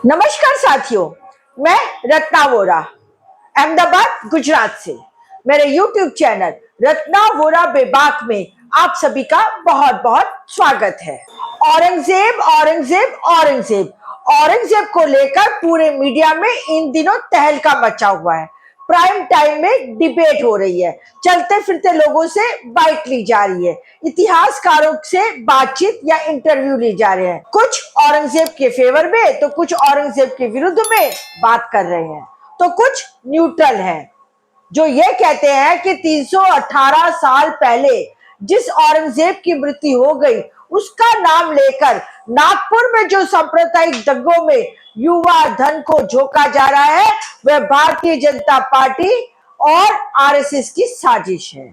नमस्कार साथियों, मैं रत्ना वोरा अहमदाबाद गुजरात से। मेरे YouTube चैनल रत्ना वोरा बेबाक में आप सभी का बहुत बहुत स्वागत है। औरंगजेब औरंगजेब औरंगजेब औरंगजेब को लेकर पूरे मीडिया में इन दिनों तहलका मचा हुआ है। प्राइम टाइम में डिबेट हो रही है, चलते फिरते लोगों से बाइट ली जा रही है, इतिहासकारों से बातचीत या इंटरव्यू ली जा रहे हैं। कुछ औरंगजेब के फेवर में तो कुछ औरंगजेब के विरुद्ध में बात कर रहे हैं, तो कुछ न्यूट्रल हैं जो ये कहते हैं कि 318 साल पहले जिस औरंगजेब की मृत्यु हो गई उसका नाम लेकर नागपुर में जो सांप्रदायिक दंगों में युवा धन को झोंका जा रहा है वह भारतीय जनता पार्टी और आरएसएस की साजिश है।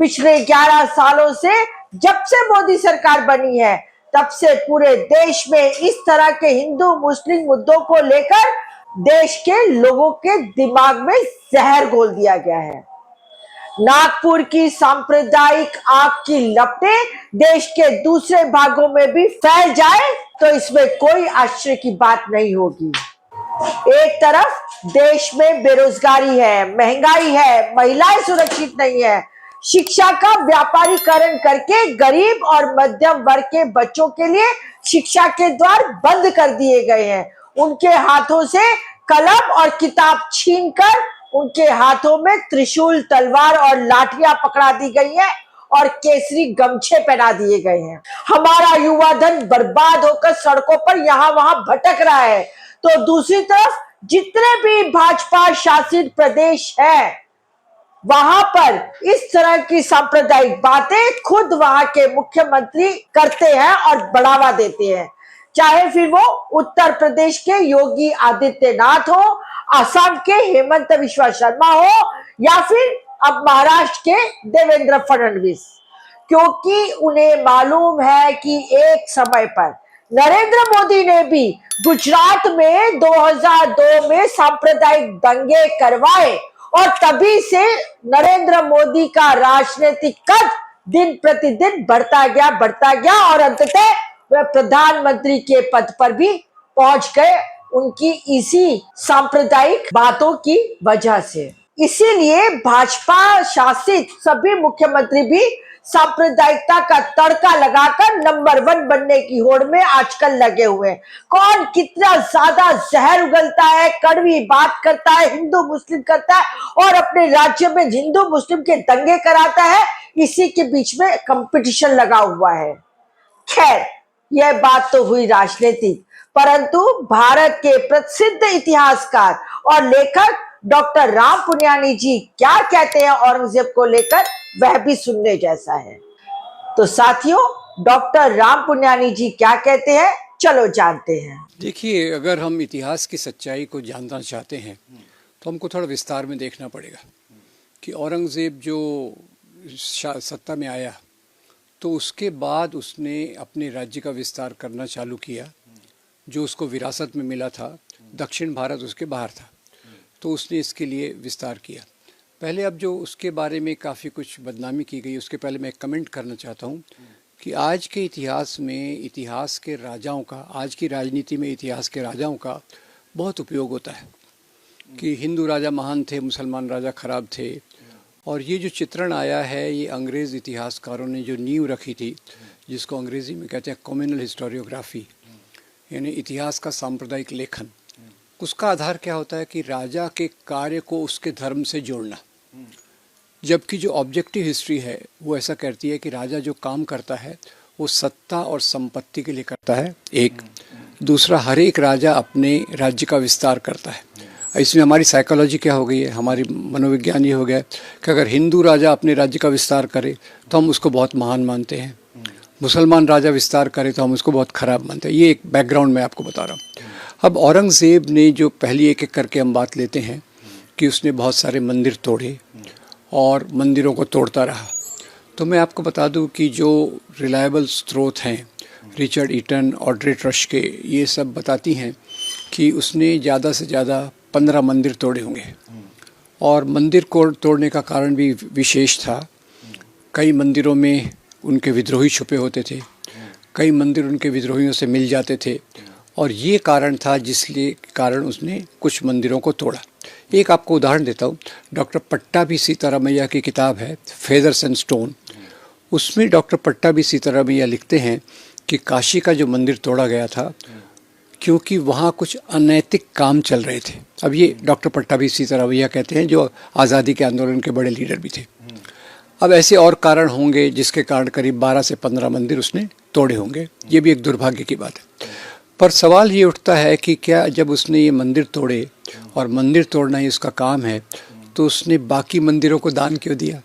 पिछले 11 सालों से जब से मोदी सरकार बनी है तब से पूरे देश में इस तरह के हिंदू मुस्लिम मुद्दों को लेकर देश के लोगों के दिमाग में जहर घोल दिया गया है। नागपुर की सांप्रदायिक आग की लपटें देश के दूसरे भागों में भी फैल जाए तो इसमें कोई आश्चर्य की बात नहीं होगी। एक तरफ देश में बेरोजगारी है, महंगाई है, महिलाएं सुरक्षित नहीं है, शिक्षा का व्यापारीकरण करके गरीब और मध्यम वर्ग के बच्चों के लिए शिक्षा के द्वार बंद कर दिए गए हैं। उनके हाथों से कलम और किताब छीनकर उनके हाथों में त्रिशूल, तलवार और लाठियां पकड़ा दी गई है और केसरी गमछे पहना दिए गए हैं। हमारा युवा धन बर्बाद होकर सड़कों पर यहां वहां भटक रहा है, तो दूसरी तरफ जितने भी भाजपा शासित प्रदेश है वहां पर इस तरह की सांप्रदायिक बातें खुद वहां के मुख्यमंत्री करते हैं और बढ़ावा देते हैं। चाहे फिर वो उत्तर प्रदेश के योगी आदित्यनाथ हो, असम के हेमंत बिश्वा शर्मा हो या फिर अब महाराष्ट्र के देवेंद्र फडणवीस, क्योंकि उन्हें मालूम है कि एक समय पर नरेंद्र मोदी ने भी गुजरात में 2002 में सांप्रदायिक दंगे करवाए और तभी से नरेंद्र मोदी का राजनीतिक कद दिन प्रतिदिन बढ़ता गया और अंततः वह प्रधानमंत्री के पद पर भी पहुंच गए उनकी इसी सांप्रदायिक बातों की वजह से। इसीलिए भाजपा शासित सभी मुख्यमंत्री भी सांप्रदायिकता का तड़का लगाकर नंबर 1 बनने की होड़ में आजकल लगे हुए हैं। कौन कितना ज्यादा जहर उगलता है, कड़वी बात करता है, हिंदू मुस्लिम करता है और अपने राज्य में हिंदू मुस्लिम के दंगे कराता है, इसी के बीच में कंपटीशन लगा हुआ है। खैर, यह बात तो हुई राजनीतिक, परंतु भारत के प्रसिद्ध इतिहासकार और लेखक डॉक्टर राम पुनियानी जी क्या कहते हैं औरंगजेब को लेकर वह भी सुनने जैसा है। तो साथियों, डॉक्टर राम पुनियानी जी क्या कहते हैं, चलो जानते हैं। देखिए, अगर हम इतिहास की सच्चाई को जानना चाहते हैं तो हमको थोड़ा विस्तार में देखना पड़ेगा कि औरंगजेब जो सत्ता में आया तो उसके बाद उसने अपने राज्य का विस्तार करना चालू किया। जो उसको विरासत में मिला था, दक्षिण भारत उसके बाहर था, तो उसने इसके लिए विस्तार किया। पहले अब जो उसके बारे में काफ़ी कुछ बदनामी की गई, उसके पहले मैं कमेंट करना चाहता हूँ कि आज के इतिहास में इतिहास के राजाओं का, आज की राजनीति में इतिहास के राजाओं का बहुत उपयोग होता है कि हिंदू राजा महान थे, मुसलमान राजा खराब थे। और ये जो चित्रण आया है ये अंग्रेज़ इतिहासकारों ने जो नींव रखी थी, जिसको अंग्रेज़ी में कहते हैं कम्युनल हिस्टोरियोग्राफी, यानी इतिहास का सांप्रदायिक लेखन। उसका आधार क्या होता है कि राजा के कार्य को उसके धर्म से जोड़ना, जबकि जो ऑब्जेक्टिव हिस्ट्री है वो ऐसा कहती है कि राजा जो काम करता है वो सत्ता और संपत्ति के लिए करता है। एक दूसरा, हर एक राजा अपने राज्य का विस्तार करता है। इसमें हमारी साइकोलॉजी क्या हो गई है, हमारी मनोविज्ञान ये हो गया कि अगर हिंदू राजा अपने राज्य का विस्तार करे तो हम उसको बहुत महान मानते हैं, मुसलमान राजा विस्तार करे तो हम उसको बहुत ख़राब मानते हैं। ये एक बैकग्राउंड मैं आपको बता रहा हूँ। अब औरंगज़ेब ने जो पहली एक एक करके हम बात लेते हैं कि उसने बहुत सारे मंदिर तोड़े और मंदिरों को तोड़ता रहा, तो मैं आपको बता दूं कि जो रिलायबल स्रोत हैं, रिचर्ड ईटन और ड्रेट रश के, ये सब बताती हैं कि उसने ज़्यादा से ज़्यादा 15 मंदिर तोड़े होंगे। और मंदिर को तोड़ने का कारण भी विशेष था। कई मंदिरों में उनके विद्रोही छुपे होते थे, कई मंदिर उनके विद्रोहियों से मिल जाते थे और ये कारण था जिसलिए कारण उसने कुछ मंदिरों को तोड़ा। एक आपको उदाहरण देता हूँ, डॉक्टर पट्टाभी सीतारामैया की किताब है फेदर्स एंड स्टोन। उसमें डॉक्टर पट्टाभी सीतारामैया लिखते हैं कि काशी का जो मंदिर तोड़ा गया था क्योंकि वहाँ कुछ अनैतिक काम चल रहे थे। अब ये डॉक्टर पट्टाभी सीतारामैया कहते हैं, जो आज़ादी के आंदोलन के बड़े लीडर भी थे। अब ऐसे और कारण होंगे जिसके कारण करीब 12 से 15 मंदिर उसने तोड़े होंगे, ये भी एक दुर्भाग्य की बात है। पर सवाल ये उठता है कि क्या जब उसने ये मंदिर तोड़े और मंदिर तोड़ना ही उसका काम है, तो उसने बाकी मंदिरों को दान क्यों दिया?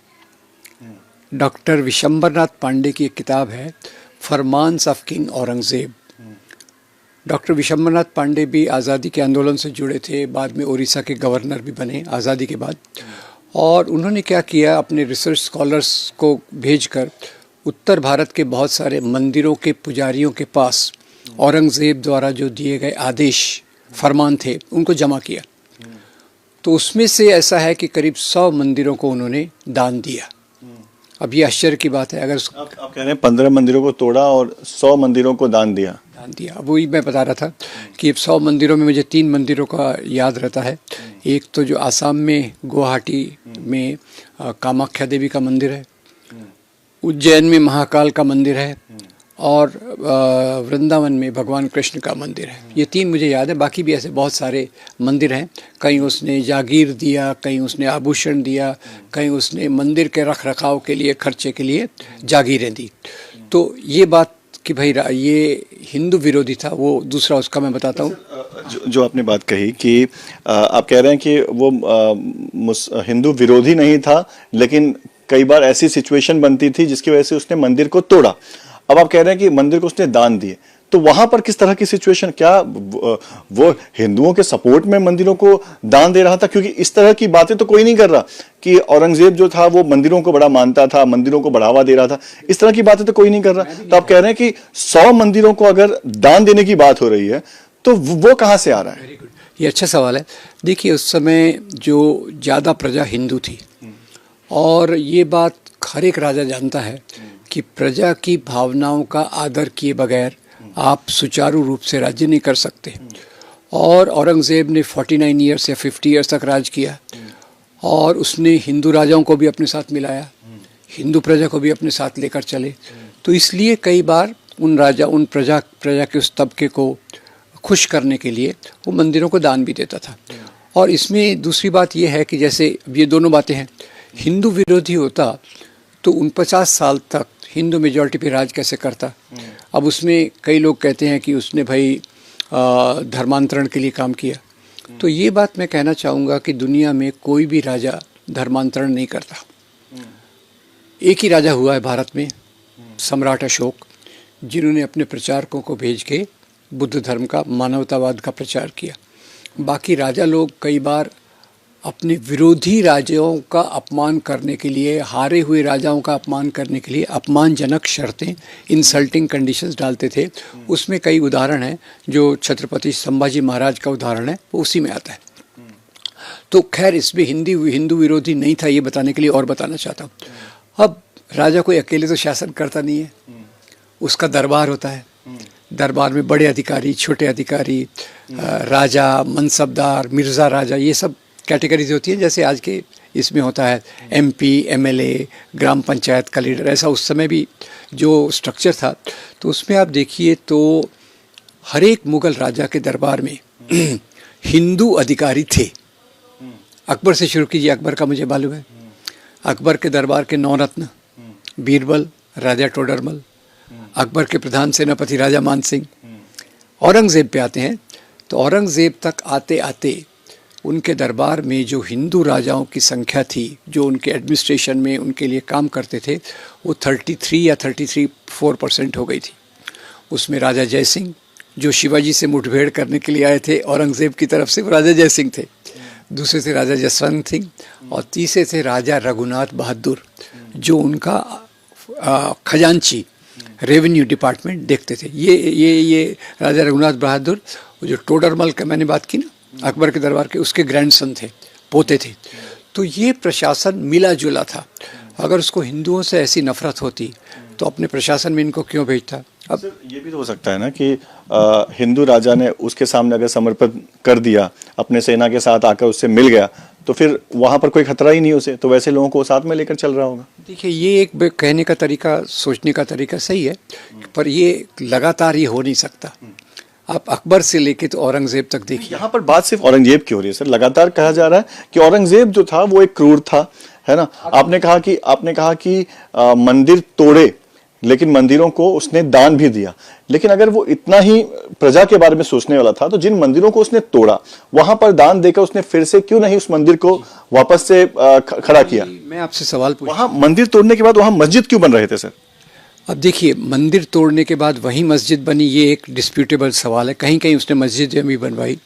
डॉक्टर विशंबरनाथ पांडे की एक किताब है फरमान्स of King Aurangzeb. Doctor Vishambharnath Pande भी आज़ादी के आंदोलन से जुड़े थे, बाद में उड़ीसा के गवर्नर भी बने आज़ादी के बाद। और उन्होंने क्या किया, अपने रिसर्च स्कॉलर्स को भेजकर उत्तर भारत के बहुत सारे मंदिरों के पुजारियों के पास औरंगज़ेब द्वारा जो दिए गए आदेश फरमान थे उनको जमा किया। तो उसमें से ऐसा है कि करीब 100 मंदिरों को उन्होंने दान दिया। अब ये आश्चर्य की बात है। अगर आप कह रहे हैं 15 मंदिरों को तोड़ा और 100 मंदिरों को दान दिया। अब वही मैं बता रहा था कि 100 मंदिरों में मुझे 3 मंदिरों का याद रहता है। एक तो जो आसाम में गुवाहाटी में कामाख्या देवी का मंदिर है, उज्जैन में महाकाल का मंदिर है, और वृंदावन में भगवान कृष्ण का मंदिर है। ये 3 मुझे याद है, बाकी भी ऐसे बहुत सारे मंदिर हैं। कहीं उसने जागीर दिया, कहीं उसने आभूषण दिया, कहीं उसने मंदिर के रख रखाव के लिए खर्चे के लिए जागीरें दी। तो ये बात कि भाई ये हिंदू विरोधी था, वो दूसरा उसका मैं बताता हूँ। जो आपने बात कही कि आप कह रहे हैं कि वो हिंदू विरोधी नहीं था, लेकिन कई बार ऐसी सिचुएशन बनती थी जिसकी वजह से उसने मंदिर को तोड़ा। अब आप कह रहे हैं कि मंदिर को उसने दान दिए, तो वहां पर किस तरह की सिचुएशन, क्या वो हिंदुओं के सपोर्ट में मंदिरों को दान दे रहा था? क्योंकि इस तरह की बातें तो कोई नहीं कर रहा कि औरंगजेब जो था वो मंदिरों को बड़ा मानता था, मंदिरों को बढ़ावा दे रहा था। इस तरह की बातें तो कोई नहीं कर रहा। तो आप कह रहे हैं कि 100 मंदिरों को अगर दान देने की बात हो रही है तो वो कहां से आ रहा है? ये अच्छा सवाल है। देखिए, उस समय जो ज़्यादा प्रजा हिंदू थी, और ये बात हर एक राजा जानता है कि प्रजा की भावनाओं का आदर किए बगैर आप सुचारू रूप से राज्य नहीं कर सकते। और औरंगज़ेब ने 49 ईयर्स या 50 ईयर्स तक राज किया, और उसने हिंदू राजाओं को भी अपने साथ मिलाया, हिंदू प्रजा को भी अपने साथ लेकर चले। तो इसलिए कई बार उन प्रजा के उस तबके को खुश करने के लिए वो मंदिरों को दान भी देता था। और इसमें दूसरी बात ये है कि जैसे ये दोनों बातें हैं, हिंदू विरोधी होता तो 49 साल तक हिंदू मेजॉरिटी पे राज कैसे करता? अब उसमें कई लोग कहते हैं कि उसने भाई धर्मांतरण के लिए काम किया। तो ये बात मैं कहना चाहूँगा कि दुनिया में कोई भी राजा धर्मांतरण नहीं करता। एक ही राजा हुआ है भारत में, सम्राट अशोक, जिन्होंने अपने प्रचारकों को भेज के बुद्ध धर्म का, मानवतावाद का प्रचार किया। बाकी राजा लोग कई बार अपने विरोधी राजाओं का अपमान करने के लिए, हारे हुए राजाओं का अपमान करने के लिए अपमानजनक शर्तें, इंसल्टिंग कंडीशंस डालते थे। उसमें कई उदाहरण हैं। जो छत्रपति संभाजी महाराज का उदाहरण है वो उसी में आता है। तो खैर, इसमें हिंदू विरोधी नहीं था, ये बताने के लिए और बताना चाहता हूँ। अब राजा कोई अकेले तो शासन करता नहीं है, उसका दरबार होता है। दरबार में बड़े अधिकारी, छोटे अधिकारी, राजा, मनसबदार, मिर्ज़ा राजा, ये सब कैटेगरीज होती हैं। जैसे आज के इसमें होता है MP, MLA, ग्राम पंचायत का लीडर, ऐसा उस समय भी जो स्ट्रक्चर था। तो उसमें आप देखिए तो हर एक मुग़ल राजा के दरबार में हिंदू अधिकारी थे। अकबर से शुरू कीजिए, अकबर का मुझे मालूम है। अकबर के दरबार के 9 रत्न, बीरबल, राजा टोडरमल, अकबर के प्रधान सेनापति राजा मान सिंह। औरंगज़ेब पे आते हैं, तो औरंगज़ेब तक आते आते उनके दरबार में जो हिंदू राजाओं की संख्या थी, जो उनके एडमिनिस्ट्रेशन में उनके लिए काम करते थे, वो 33 या 33-4% हो गई थी। उसमें राजा जय सिंह, जो शिवाजी से मुठभेड़ करने के लिए आए थे औरंगज़ेब की तरफ से, वो राजा जय सिंह थे। दूसरे थे राजा जसवंत सिंह, और तीसरे थे राजा रघुनाथ बहादुर, जो उनका खजांची, रेवेन्यू डिपार्टमेंट देखते थे। ये राजा रघुनाथ बहादुर, जो टोडरमल का मैंने बात की ना, अकबर के दरबार के, उसके ग्रैंडसन थे, पोते थे। तो ये प्रशासन मिला जुला था। अगर उसको हिंदुओं से ऐसी नफरत होती तो अपने प्रशासन में इनको क्यों भेजता? अब सर ये भी तो हो सकता है ना कि हिंदू राजा ने उसके सामने अगर समर्पण कर दिया, अपने सेना के साथ आकर उससे मिल गया, तो फिर वहां पर कोई खतरा ही नहीं उसे, तो वैसे लोगों को साथ में लेकर चल रहा होगा। देखिए, ये एक कहने का तरीका, सोचने का तरीका सही है, पर ये लगातार ये हो नहीं सकता। आप अकबर से लेके तो औरंगजेब तक देखिए। यहाँ पर बात सिर्फ औरंगजेब की हो रही है सर, लगातार कहा जा रहा है कि औरंगजेब जो था वो एक क्रूर था, है ना। आपने कहा कि मंदिर तोड़े, लेकिन मंदिरों को उसने दान भी दिया। लेकिन अगर वो इतना ही प्रजा के बारे में सोचने वाला था, तो जिन मंदिरों को उसने तोड़ा वहां पर दान देकर उसने फिर से क्यों नहीं उस मंदिर को वापस से खड़ा किया। मैं आपसे सवाल पूछ, वहां मंदिर तोड़ने के बाद वहां मस्जिद क्यों बन रहे थे सर। अब देखिए, मंदिर तोड़ने के बाद वही मस्जिद बनी, ये एक डिस्प्यूटेबल सवाल है। कहीं कहीं उसने मस्जिद भी बनवाई,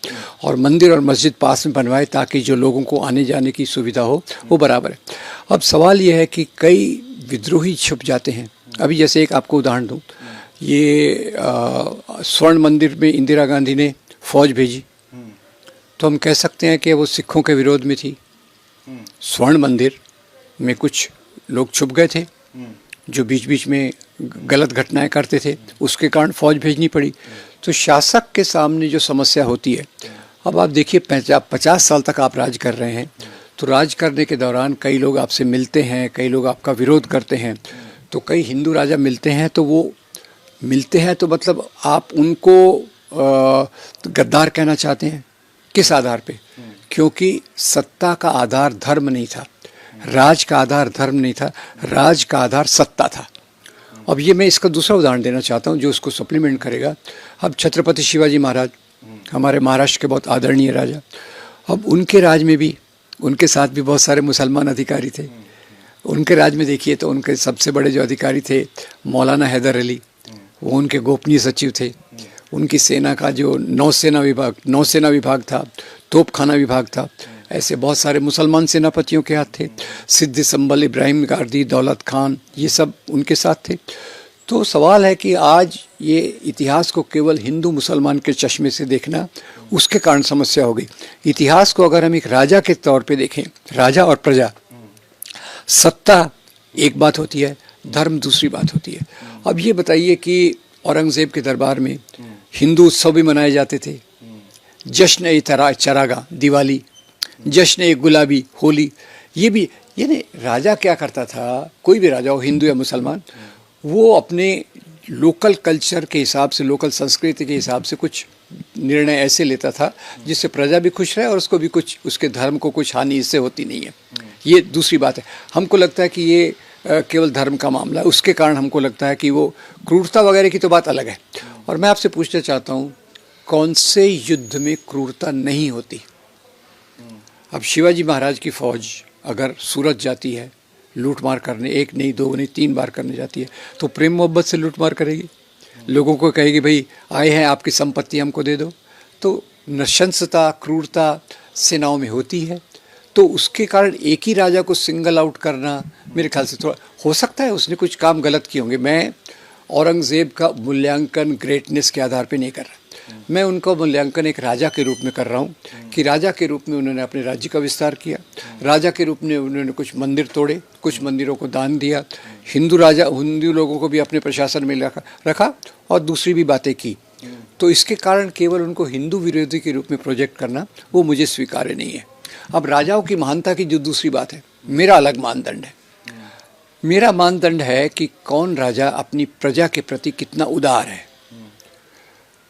और मंदिर और मस्जिद पास में बनवाए ताकि जो लोगों को आने जाने की सुविधा हो, वो बराबर है। अब सवाल ये है कि कई विद्रोही छुप जाते हैं। अभी जैसे एक आपको उदाहरण दूं, ये स्वर्ण मंदिर में इंदिरा गांधी ने फौज भेजी, तो हम कह सकते हैं कि वो सिखों के विरोध में थी। स्वर्ण मंदिर में कुछ लोग छुप गए थे जो बीच बीच में गलत घटनाएं करते थे, उसके कारण फौज भेजनी पड़ी। तो शासक के सामने जो समस्या होती है, अब आप देखिए 50 साल तक आप राज कर रहे हैं, तो राज करने के दौरान कई लोग आपसे मिलते हैं, कई लोग आपका विरोध करते हैं। तो कई हिंदू राजा मिलते हैं, तो वो मिलते हैं तो मतलब आप उनको गद्दार कहना चाहते हैं, किस आधार पे? क्योंकि सत्ता का आधार धर्म नहीं था, राज का आधार धर्म नहीं था, राज का आधार सत्ता था। अब ये मैं इसका दूसरा उदाहरण देना चाहता हूँ जो उसको सप्लीमेंट करेगा। अब छत्रपति शिवाजी महाराज हमारे महाराष्ट्र के बहुत आदरणीय राजा, अब उनके राज में भी, उनके साथ भी बहुत सारे मुसलमान अधिकारी थे। उनके राज में देखिए तो उनके सबसे बड़े जो अधिकारी थे मौलाना हैदर अली, वो उनके गोपनीय सचिव थे। उनकी सेना का जो नौसेना विभाग था, तोपखाना विभाग था, ऐसे बहुत सारे मुसलमान सेनापतियों के हाथ थे। सिद्दी संबल, इब्राहिम गारदी, दौलत खान, ये सब उनके साथ थे। तो सवाल है कि आज ये इतिहास को केवल हिंदू मुसलमान के चश्मे से देखना, उसके कारण समस्या हो गई। इतिहास को अगर हम एक राजा के तौर पे देखें, राजा और प्रजा, सत्ता एक बात होती है, धर्म दूसरी बात होती है। अब ये बताइए कि औरंगजेब के दरबार में हिंदू उत्सव भी मनाए जाते थे, जश्न ए चरागा दिवाली, जश्न ए गुलाबी होली, ये भी। यानी राजा क्या करता था, कोई भी राजा हो, हिंदू या मुसलमान, वो अपने लोकल कल्चर के हिसाब से, लोकल संस्कृति के हिसाब से कुछ निर्णय ऐसे लेता था जिससे प्रजा भी खुश रहे और उसको भी कुछ, उसके धर्म को कुछ हानि इससे होती नहीं है। ये दूसरी बात है। हमको लगता है कि ये केवल धर्म का मामला है, उसके कारण हमको लगता है कि वो क्रूरता वगैरह की तो बात अलग है। और मैं आपसे पूछना चाहता हूँ, कौन से युद्ध में क्रूरता नहीं होती? अब शिवाजी महाराज की फौज अगर सूरत जाती है लूटमार करने, एक नहीं, दो नहीं, 3 बार करने जाती है, तो प्रेम मोहब्बत से लूटमार करेगी, लोगों को कहेगी भाई आए हैं आपकी संपत्ति हमको दे दो। तो नृशंसता, क्रूरता सेनाओं में होती है। तो उसके कारण एक ही राजा को सिंगल आउट करना मेरे ख्याल से थोड़ा, हो सकता है उसने कुछ काम गलत किए होंगे। मैं औरंगज़ेब का मूल्यांकन ग्रेटनेस के आधार पे नहीं कर रहा, मैं उनका मूल्यांकन एक राजा के रूप में कर रहा हूँ कि राजा के रूप में उन्होंने अपने राज्य का विस्तार किया, राजा के रूप में उन्होंने कुछ मंदिर तोड़े, कुछ मंदिरों को दान दिया, हिंदू लोगों को भी अपने प्रशासन में रखा और दूसरी भी बातें की। तो इसके कारण केवल उनको हिंदू विरोधी के रूप में प्रोजेक्ट करना वो मुझे स्वीकार्य नहीं है। अब राजाओं की महानता की जो दूसरी बात है, मेरा अलग मानदंड है। मेरा मानदंड है कि कौन राजा अपनी प्रजा के प्रति कितना उदार है,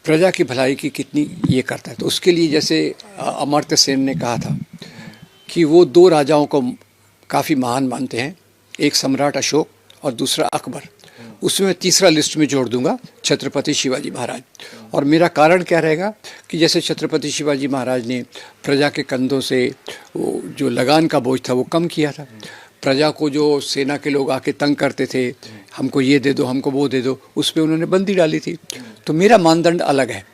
प्रजा की भलाई की कितनी ये करता है। तो उसके लिए जैसे अमर्त्य सेन ने कहा था कि वो 2 राजाओं को काफ़ी महान मानते हैं, एक सम्राट अशोक और दूसरा अकबर। उसमें मैं तीसरा लिस्ट में जोड़ दूंगा छत्रपति शिवाजी महाराज। और मेरा कारण क्या रहेगा कि जैसे छत्रपति शिवाजी महाराज ने प्रजा के कंधों से वो जो लगान का बोझ था वो कम किया था। प्रजा को जो सेना के लोग आके तंग करते थे, हमको ये दे दो, हमको वो दे दो, उस पर उन्होंने बंदी डाली थी। तो मेरा मानदंड अलग है।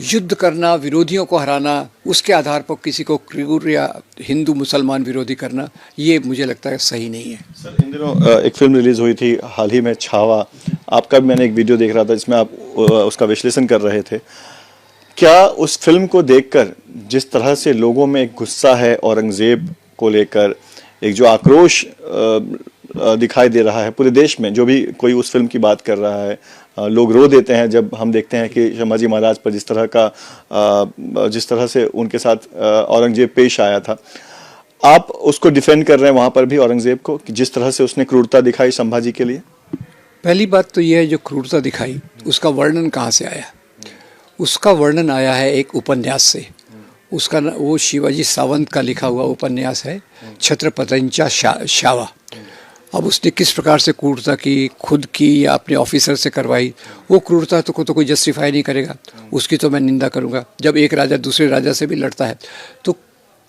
युद्ध करना, विरोधियों को हराना, उसके आधार पर किसी को क्रूर या हिंदू मुसलमान विरोधी करना, ये मुझे लगता है सही नहीं है। सर इन दिनों एक फिल्म रिलीज हुई थी हाल ही में, छावा, आपका भी मैंने एक वीडियो देख रहा था जिसमें आप उसका विश्लेषण कर रहे थे। क्या उस फिल्म को देखकर जिस तरह से लोगों में एक गुस्सा है औरंगजेब को लेकर, एक जो आक्रोश दिखाई दे रहा है पूरे देश में। जो भी कोई उस फिल्म की बात कर रहा है, लोग रो देते हैं जब हम देखते हैं कि संभाजी महाराज पर जिस तरह से उनके साथ औरंगजेब पेश आया था। आप उसको डिफेंड कर रहे हैं वहां पर भी औरंगजेब को, कि जिस तरह से उसने क्रूरता दिखाई संभाजी के लिए। पहली बात तो यह है, जो क्रूरता दिखाई उसका वर्णन कहाँ से आया? उसका वर्णन आया है एक उपन्यास से। उसका वो शिवाजी सावंत का लिखा हुआ उपन्यास है, छत्रपतंचा शावा। अब उसने किस प्रकार से क्रूरता की, खुद की या अपने ऑफिसर से करवाई, वो क्रूरता को तो कोई जस्टिफाई नहीं करेगा, उसकी तो मैं निंदा करूँगा। जब एक राजा दूसरे राजा से भी लड़ता है तो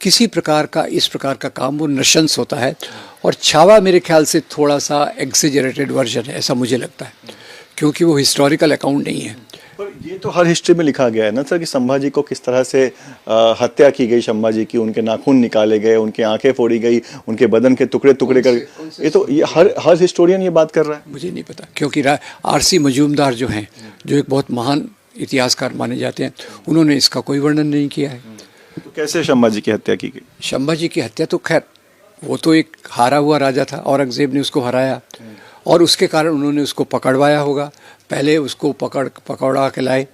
किसी प्रकार का इस प्रकार का काम वो नृशंस होता है। और छावा मेरे ख्याल से थोड़ा सा एक्सेजरेटेड वर्जन है, ऐसा मुझे लगता है, क्योंकि वो हिस्टोरिकल अकाउंट नहीं है। पर ये तो हर हिस्ट्री में लिखा गया है ना सर, कि संभाजी को किस तरह से हत्या की गई, संभाजी की, उनके नाखून निकाले गए, उनकी आंखें फोड़ी गई, उनके बदन के टुकड़े टुकड़े कर, ये हर हिस्टोरियन ये बात कर रहा है। मुझे नहीं पता, क्योंकि आरसी मजूमदार जो हैं, जो एक बहुत महान इतिहासकार माने जाते हैं, उन्होंने इसका कोई वर्णन नहीं किया है। तो कैसे संभाजी की हत्या की गई? संभाजी की हत्या तो खैर वो तो एक हारा हुआ राजा था, औरंगजेब ने उसको हराया और उसके कारण उन्होंने उसको पकड़वाया होगा। पहले उसको पकड़ा के लाए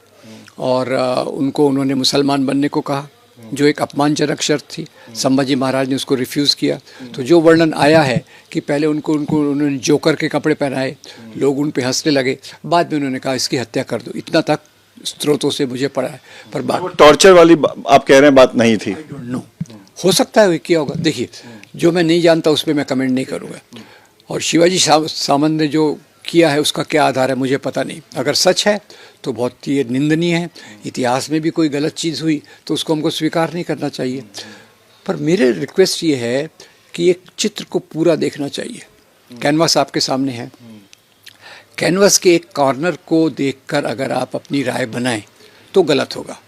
और उनको उन्होंने मुसलमान बनने को कहा, जो एक अपमानजनक शर्त थी। संभाजी महाराज ने उसको रिफ्यूज़ किया। तो जो वर्णन आया है कि पहले उनको उन्होंने जोकर के कपड़े पहनाए, लोग उन पे हंसने लगे, बाद में उन्होंने कहा इसकी हत्या कर दो। इतना तक स्रोतों से मुझे पड़ा है, पर बात टॉर्चर वाली आप कह रहे हैं बात नहीं थी। नो, हो सकता है किया होगा। देखिए, जो मैं नहीं जानता उस पर मैं कमेंट नहीं करूँगा, और शिवाजी सावंत ने जो किया है उसका क्या आधार है मुझे पता नहीं। अगर सच है तो बहुत ही निंदनीय है। इतिहास में भी कोई गलत चीज़ हुई तो उसको हमको स्वीकार नहीं करना चाहिए। पर मेरे रिक्वेस्ट ये है कि एक चित्र को पूरा देखना चाहिए। कैनवास आपके सामने है, कैनवास के एक कॉर्नर को देखकर अगर आप अपनी राय बनाएं तो गलत होगा।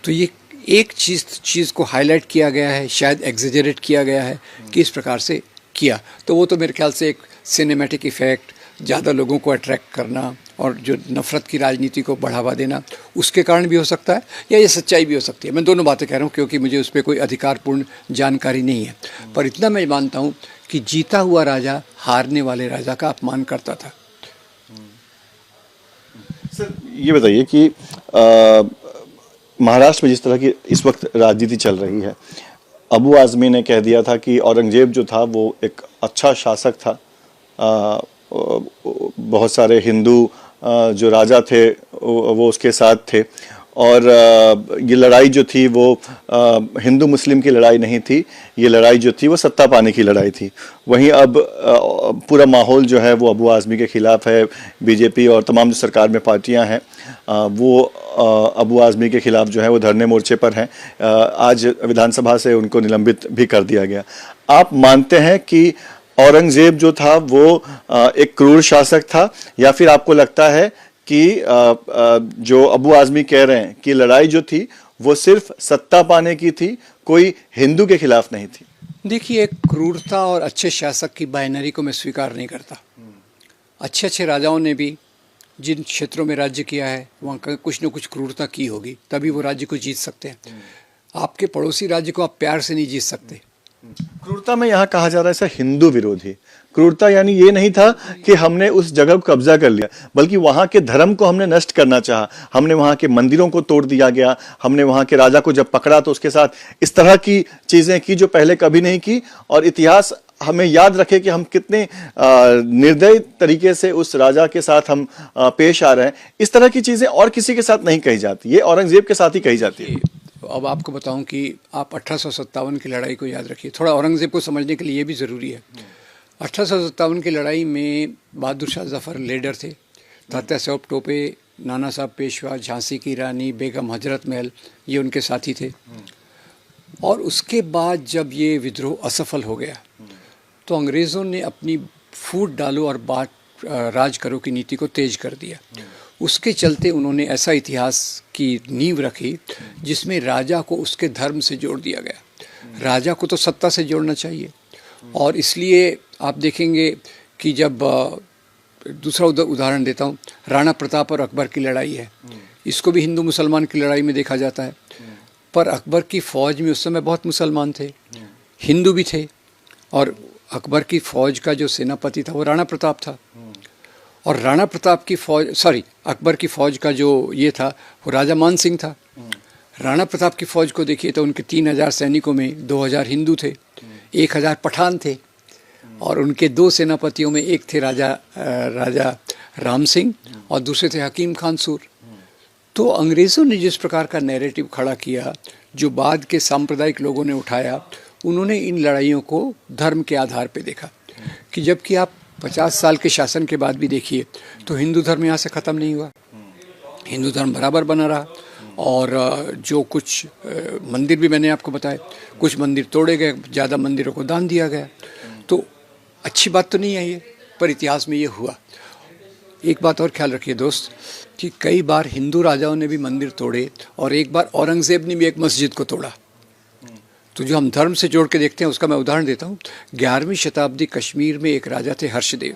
तो ये एक चीज़ को हाईलाइट किया गया है, शायद एग्जेजरेट किया गया है कि इस प्रकार से किया, तो वो तो मेरे ख्याल से एक सिनेमैटिक इफ़ेक्ट, ज़्यादा लोगों को अट्रैक्ट करना और जो नफ़रत की राजनीति को बढ़ावा देना, उसके कारण भी हो सकता है, या ये सच्चाई भी हो सकती है। मैं दोनों बातें कह रहा हूँ क्योंकि मुझे उस पर कोई अधिकारपूर्ण जानकारी नहीं है। पर इतना मैं मानता हूँ कि जीता हुआ राजा हारने वाले राजा का अपमान करता था। सर ये बताइए कि महाराष्ट्र में जिस तरह की इस वक्त राजनीति चल रही है, अबू आज़मी ने कह दिया था कि औरंगजेब जो था वो एक अच्छा शासक था। बहुत सारे हिंदू जो राजा थे वो उसके साथ थे, और ये लड़ाई जो थी वो हिंदू मुस्लिम की लड़ाई नहीं थी, ये लड़ाई जो थी वो सत्ता पाने की लड़ाई थी। वहीं अब पूरा माहौल जो है वो अबू आज़मी के खिलाफ है। बीजेपी और तमाम जो सरकार में पार्टियां हैं वो अबू आज़मी के खिलाफ जो है वो धरने मोर्चे पर हैं। आज विधानसभा से उनको निलंबित भी कर दिया गया। आप मानते हैं कि औरंगजेब जो था वो एक क्रूर शासक था, या फिर आपको लगता है कि जो अबू आज़मी कह रहे हैं कि लड़ाई जो थी वो सिर्फ सत्ता पाने की थी, कोई हिंदू के खिलाफ नहीं थी? देखिए, क्रूरता और अच्छे शासक की बाइनरी को मैं स्वीकार नहीं करता। अच्छे राजाओं ने भी जिन क्षेत्रों में राज्य किया है वहाँ कुछ न कुछ क्रूरता की होगी, तभी वो राज्य को जीत सकते हैं। आपके पड़ोसी राज्य को आप प्यार से नहीं जीत सकते। क्रूरता में यहाँ कहा जा रहा है सर हिंदू विरोधी क्रूरता, यानी ये नहीं था कि हमने उस जगह को कब्जा कर लिया, बल्कि वहां के धर्म को हमने नष्ट करना चाहा। हमने वहां के मंदिरों को तोड़ दिया गया, हमने वहां के राजा को जब पकड़ा तो उसके साथ इस तरह की चीजें की जो पहले कभी नहीं की। और इतिहास हमें याद रखे कि हम कितने निर्दयी तरीके से उस राजा के साथ हम पेश आ रहे हैं। इस तरह की चीजें और किसी के साथ नहीं कही जाती, ये औरंगजेब के साथ ही कही जाती है। अब आपको बताऊं कि आप 1857 की लड़ाई को याद रखिए। थोड़ा औरंगजेब को समझने के लिए ये भी ज़रूरी है। 1857 की लड़ाई में बहादुर शाह जफ़र लीडर थे, तात्या साहब टोपे, नाना साहब पेशवा, झांसी की रानी, बेगम हजरत महल, ये उनके साथी थे। और उसके बाद जब ये विद्रोह असफल हो गया तो अंग्रेज़ों ने अपनी फूट डालो और बात राज करो की नीति को तेज कर दिया। उसके चलते उन्होंने ऐसा इतिहास की नींव रखी जिसमें राजा को उसके धर्म से जोड़ दिया गया। राजा को तो सत्ता से जोड़ना चाहिए, और इसलिए आप देखेंगे कि जब दूसरा उदाहरण देता हूँ, राणा प्रताप और अकबर की लड़ाई है, इसको भी हिंदू मुसलमान की लड़ाई में देखा जाता है। पर अकबर की फ़ौज में उस समय बहुत मुसलमान थे, हिंदू भी थे, और अकबर की फौज का जो सेनापति था वो राणा प्रताप था, और राणा प्रताप की फौज, अकबर की फौज का जो ये था वो राजा मान सिंह था। राणा प्रताप की फौज को देखिए तो उनके 3000 सैनिकों में 2000 हिंदू थे, 1000 पठान थे, और उनके 2 सेनापतियों में एक थे राजा राम सिंह और दूसरे थे हकीम खान सूर। तो अंग्रेज़ों ने जिस प्रकार का नैरेटिव खड़ा किया, जो बाद के सांप्रदायिक लोगों ने उठाया, उन्होंने इन लड़ाइयों को धर्म के आधार पे देखा, कि जबकि आप 50 साल के शासन के बाद भी देखिए तो हिंदू धर्म यहाँ से ख़त्म नहीं हुआ, हिंदू धर्म बराबर बना रहा। और जो कुछ मंदिर भी मैंने आपको बताया, कुछ मंदिर तोड़े गए, ज़्यादा मंदिरों को दान दिया गया। तो अच्छी बात तो नहीं है ये, पर इतिहास में ये हुआ। एक बात और ख्याल रखिए दोस्त, कि कई बार हिंदू राजाओं ने भी मंदिर तोड़े, और एक बार औरंगज़ेब ने भी एक मस्जिद को तोड़ा। तो जो हम धर्म से जोड़ के देखते हैं उसका मैं उदाहरण देता हूँ। 11वीं शताब्दी कश्मीर में एक राजा थे हर्षदेव,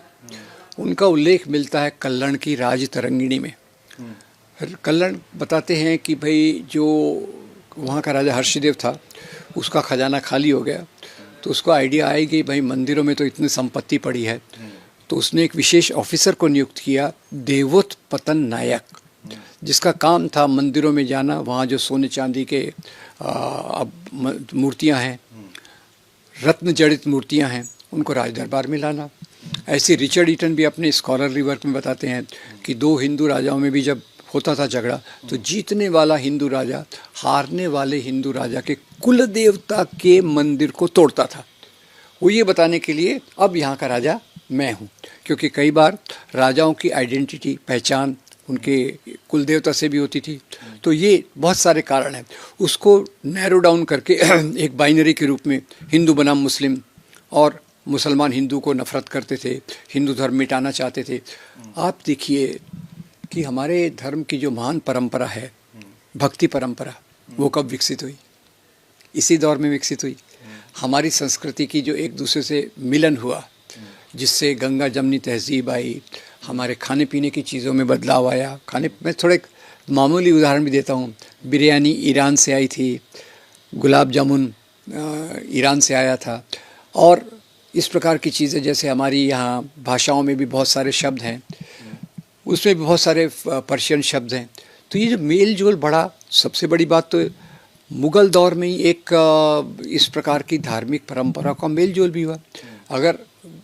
उनका उल्लेख मिलता है कल्लण की राज तरंगिणी में। कल्लण बताते हैं कि भाई जो वहाँ का राजा हर्षदेव था, उसका खजाना खाली हो गया, तो उसको आइडिया आई कि भाई मंदिरों में तो इतनी संपत्ति पड़ी है, तो उसने एक विशेष ऑफिसर को नियुक्त किया, देवोत्पतन नायक, जिसका काम था मंदिरों में जाना, वहाँ जो सोने चांदी के अब मूर्तियाँ हैं, रत्न जड़ित मूर्तियाँ हैं, उनको राज दरबार में लाना। ऐसे रिचर्ड ईटन भी अपने स्कॉलरली वर्क में बताते हैं कि 2 हिंदू राजाओं में भी जब होता था झगड़ा, तो जीतने वाला हिंदू राजा हारने वाले हिंदू राजा के कुल देवता के मंदिर को तोड़ता था, वो ये बताने के लिए अब यहाँ का राजा मैं हूँ। क्योंकि कई बार राजाओं की आइडेंटिटी, पहचान उनके कुल देवता से भी होती थी। तो ये बहुत सारे कारण हैं, उसको नैरो डाउन करके एक बाइनरी के रूप में हिंदू बनाम मुस्लिम, और मुसलमान हिंदू को नफरत करते थे, हिंदू धर्म मिटाना चाहते थे। आप देखिए कि हमारे धर्म की जो महान परंपरा है, भक्ति परंपरा, वो कब विकसित हुई? इसी दौर में विकसित हुई। हमारी संस्कृति की जो एक दूसरे से मिलन हुआ, जिससे गंगा जमनी तहजीब आई, हमारे खाने पीने की चीज़ों में बदलाव आया। मैं थोड़ा एक मामूली उदाहरण भी देता हूँ। बिरयानी ईरान से आई थी, गुलाब जामुन ईरान से आया था, और इस प्रकार की चीज़ें, जैसे हमारी यहाँ भाषाओं में भी बहुत सारे शब्द हैं, उसमें भी बहुत सारे पर्शियन शब्द हैं। तो ये जो मेल जोल बढ़ा, सबसे बड़ी बात तो मुग़ल दौर में ही एक इस प्रकार की धार्मिक परंपरा का मेल जोल भी हुआ। अगर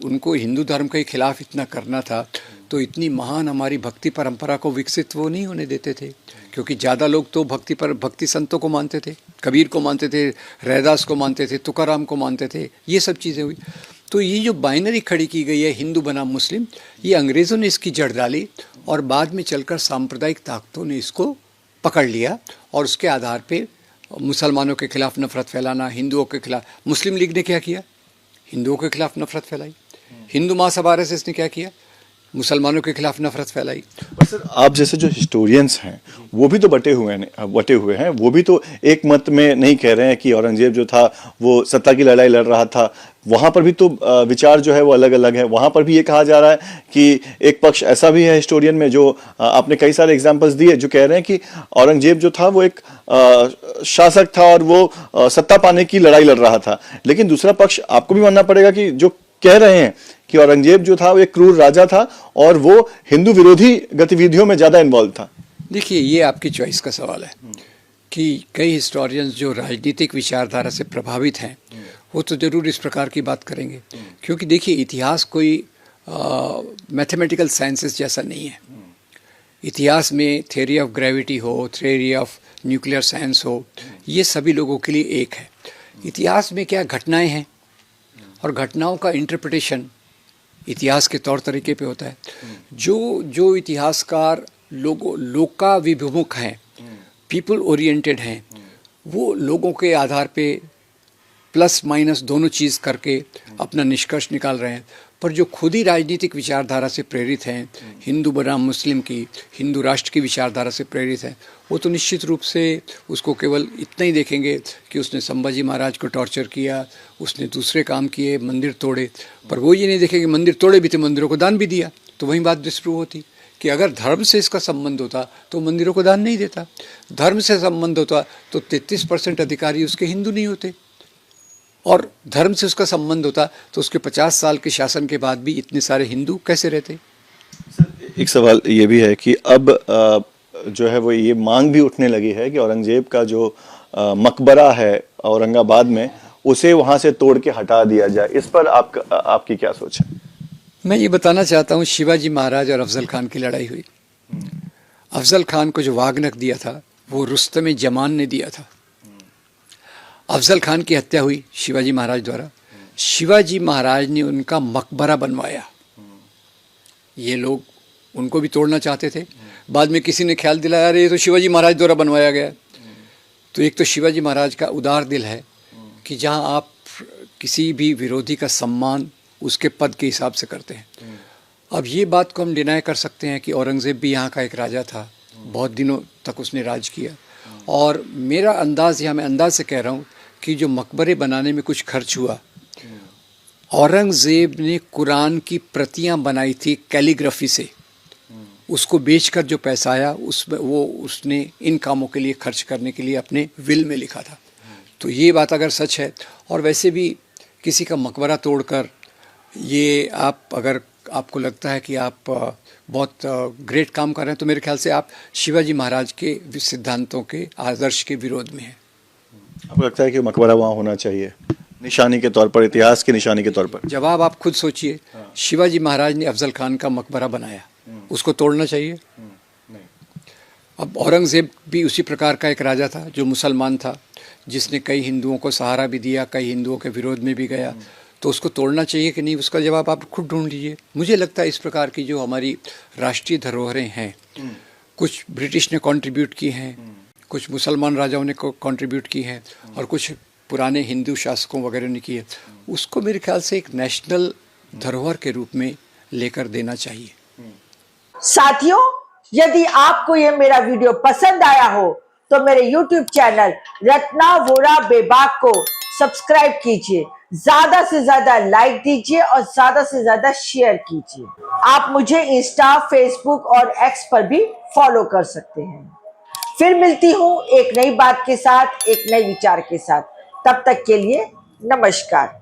उनको हिंदू धर्म के खिलाफ इतना करना था, तो इतनी महान हमारी भक्ति परंपरा को विकसित वो नहीं होने देते थे, क्योंकि ज़्यादा लोग तो भक्ति संतों को मानते थे, कबीर को मानते थे, रैदास को मानते थे, तुकाराम को मानते थे, ये सब चीज़ें हुई। तो ये जो बाइनरी खड़ी की गई है हिंदू बनाम मुस्लिम, ये अंग्रेज़ों ने इसकी जड़ डाली, और बाद में चलकर सांप्रदायिक ताकतों ने इसको पकड़ लिया, और उसके आधार पे मुसलमानों के खिलाफ नफरत फैलाना, हिंदुओं के खिलाफ। मुस्लिम लीग ने क्या किया? हिंदुओं के खिलाफ नफरत फैलाई। हिंदू महासभा RSS ने क्या किया? मुसलमानों के खिलाफ नफरत फैलाई। और सर, आप जैसे जो हिस्टोरियंस हैं वो भी तो बटे हुए हैं, वो भी तो एक मत में नहीं कह रहे हैं कि औरंगजेब जो था वो सत्ता की लड़ाई लड़ रहा था। वहां पर भी तो विचार जो है वो अलग अलग है। वहां पर भी ये कहा जा रहा है कि एक पक्ष ऐसा भी है हिस्टोरियन में, जो आपने कई सारे एग्जांपल्स दिए, जो कह रहे हैं कि औरंगजेब जो था वो एक शासक था और वो सत्ता पाने की लड़ाई लड़ रहा था। लेकिन दूसरा पक्ष आपको भी मानना पड़ेगा कि जो कह रहे हैं कि औरंगजेब जो था वो एक क्रूर राजा था और वो हिंदू विरोधी गतिविधियों में ज्यादा इन्वॉल्व था। देखिए, ये आपकी चॉइस का सवाल है कि कई हिस्टोरियंस जो राजनीतिक विचारधारा से प्रभावित हैं, वो तो ज़रूर इस प्रकार की बात करेंगे, क्योंकि देखिए इतिहास कोई मैथमेटिकल साइंसेस जैसा नहीं है। इतिहास में थ्योरी ऑफ ग्रेविटी हो, थ्योरी ऑफ न्यूक्लियर साइंस हो, ये सभी लोगों के लिए एक है। इतिहास में क्या घटनाएं हैं, और घटनाओं का इंटरप्रिटेशन इतिहास के तौर तरीके पे होता है। जो इतिहासकार लोकाभिमुख हैं, पीपल ओरिएंटेड हैं, वो लोगों के आधार पे प्लस माइनस दोनों चीज़ करके अपना निष्कर्ष निकाल रहे हैं। पर जो खुद ही राजनीतिक विचारधारा से प्रेरित हैं, हिंदू बनाम मुस्लिम की, हिंदू राष्ट्र की विचारधारा से प्रेरित हैं, वो तो निश्चित रूप से उसको केवल इतना ही देखेंगे कि उसने संभाजी महाराज को टॉर्चर किया, उसने दूसरे काम किए, मंदिर तोड़े, पर वो ये नहीं देखेंगे मंदिर तोड़े भी थे, मंदिरों को दान भी दिया। तो वही बात डिस्प्रूव होती कि अगर धर्म से इसका संबंध होता तो मंदिरों को दान नहीं देता, धर्म से संबंध होता तो 33% अधिकारी उसके हिंदू नहीं होते। और धर्म से उसका संबंध होता तो उसके 50 साल के शासन के बाद भी इतने सारे हिंदू कैसे रहते? एक सवाल ये भी है कि अब जो है वो ये मांग भी उठने लगी है कि औरंगजेब का जो मकबरा है औरंगाबाद में, उसे वहां से तोड़ के हटा दिया जाए। इस पर आपकी क्या सोच है? मैं ये बताना चाहता हूँ, शिवाजी महाराज और अफजल खान की लड़ाई हुई। अफजल खान को जो वागनक दिया था वो रुस्तम जमान ने दिया था। अफजल खान की हत्या हुई शिवाजी महाराज द्वारा। शिवाजी महाराज ने उनका मकबरा बनवाया। ये लोग उनको भी तोड़ना चाहते थे। बाद में किसी ने ख्याल दिलाया, अरे ये तो शिवाजी महाराज द्वारा बनवाया गया। तो एक तो शिवाजी महाराज का उदार दिल है कि जहाँ आप किसी भी विरोधी का सम्मान उसके पद के हिसाब से करते हैं। अब ये बात को हम डिनाई कर सकते हैं कि औरंगज़ेब भी यहाँ का एक राजा था, बहुत दिनों तक उसने राज किया। और मेरा अंदाज़, यहाँ मैं अंदाज से कह रहा हूँ कि जो मकबरे बनाने में कुछ खर्च हुआ, औरंगज़ेब ने कुरान की प्रतियां बनाई थी कैलीग्राफी से, उसको बेचकर जो पैसा आया उसमें वो उसने इन कामों के लिए खर्च करने के लिए अपने विल में लिखा था। तो ये बात अगर सच है, और वैसे भी किसी का मकबरा तोड़कर ये आप, अगर आपको लगता है कि आप बहुत ग्रेट काम कर रहे हैं, तो मेरे ख्याल से आप शिवाजी महाराज के सिद्धांतों के आदर्श के विरोध में हैं। आपको लगता है कि मकबरा वहाँ होना चाहिए निशानी के तौर पर, इतिहास की निशानी के तौर पर? जवाब आप खुद सोचिए। शिवाजी महाराज ने अफजल खान का मकबरा बनाया, उसको तोड़ना चाहिए? अब औरंगज़ेब भी उसी प्रकार का एक राजा था जो मुसलमान था, जिसने कई हिंदुओं को सहारा भी दिया, कई हिंदुओं के विरोध में भी गया। तो उसको तोड़ना चाहिए कि नहीं, उसका जवाब आप खुद ढूंढ लीजिए। मुझे लगता है इस प्रकार की जो हमारी राष्ट्रीय धरोहरें हैं, कुछ ब्रिटिश ने कंट्रीब्यूट की हैं, कुछ मुसलमान राजाओं ने कंट्रीब्यूट की हैं, और कुछ पुराने हिंदू शासकों वगैरह ने की है, उसको मेरे ख्याल से एक नेशनल धरोहर के रूप में लेकर देना चाहिए। साथियों, यदि आपको यह मेरा वीडियो पसंद आया हो तो मेरे YouTube चैनल रत्ना वोरा बेबाक को सब्सक्राइब कीजिए, ज्यादा से ज्यादा लाइक दीजिए और ज्यादा से ज्यादा शेयर कीजिए। आप मुझे इंस्टा, फेसबुक और एक्स पर भी फॉलो कर सकते हैं। फिर मिलती हूं एक नई बात के साथ, एक नए विचार के साथ। तब तक के लिए नमस्कार।